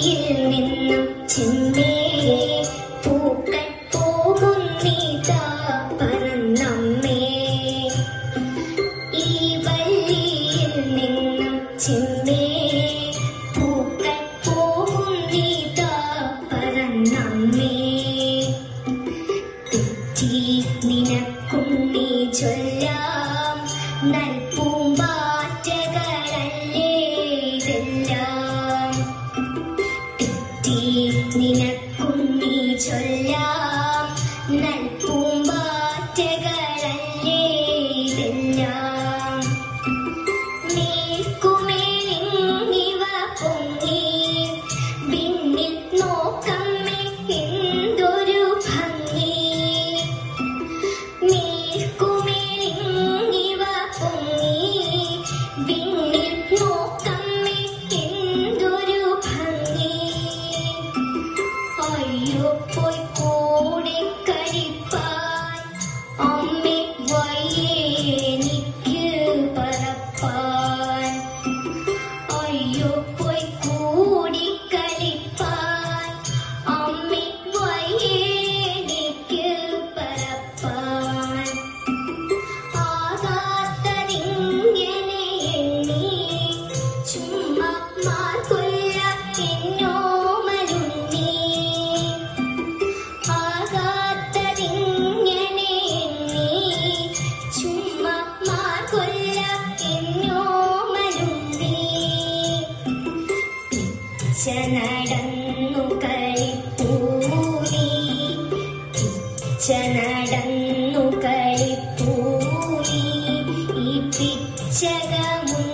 വഴിയിൽ നിന്നും ചെന്നേ പൂക്കൾ പോകുന്നീതാ പറന്നമ്മേ. ഈ വഴിയിൽ നിന്നും ചെന്നേ പൂക്കൾ പോകുന്നീതാ പറന്നമ്മേ. തെറ്റി നിനക്കുണ്ണി ചൊല്ലാം നൽപൂമ്പാറ്റകളല്ലേ ഇതെല്ലാം. തെറ്റി നിനക്കുണ്ണി ചൊല്ലാം നൽപൂമ്പാറ്റകളല്ലേ ഇതെല്ലാം. മേൽക്കുമേലിങ്ങിവ പൊങ്ങി വിണ്ണിൽ നോക്കമ്മേ എന്തൊരു ഭംഗി. മേൽക്കുമേലിങ്ങിവ പൊങ്ങി വിണ്ണിൽ നോക്കമ്മേ എന്തൊരു ഭംഗി. അയ്യോ പോയി കൂടെ കളിപ്പാൻ അമ്മേ വയ്യേ എനിക്ക് പറപ്പാൻ. അയ്യോ പോയി കൂടി കളിപ്പാൻ അമ്മേ വയ്യേ എനിക്ക് പറപ്പാൻ. ആകാത്തതിങ്ങനെ എണ്ണി ചുമ്മാ മാർക്കൊല്ല എന്നോമലുണ്ണി. ആകാത്തതിങ്ങനെ എണ്ണി ചുമ്മാ മാർക്കൊല്ല എന്നോമലുണ്ണി. പിച്ച നടന്നു കളിപ്പൂരി പിച്ച നടന്നു കളിപ്പൂരി ഈ പിച്ചകമും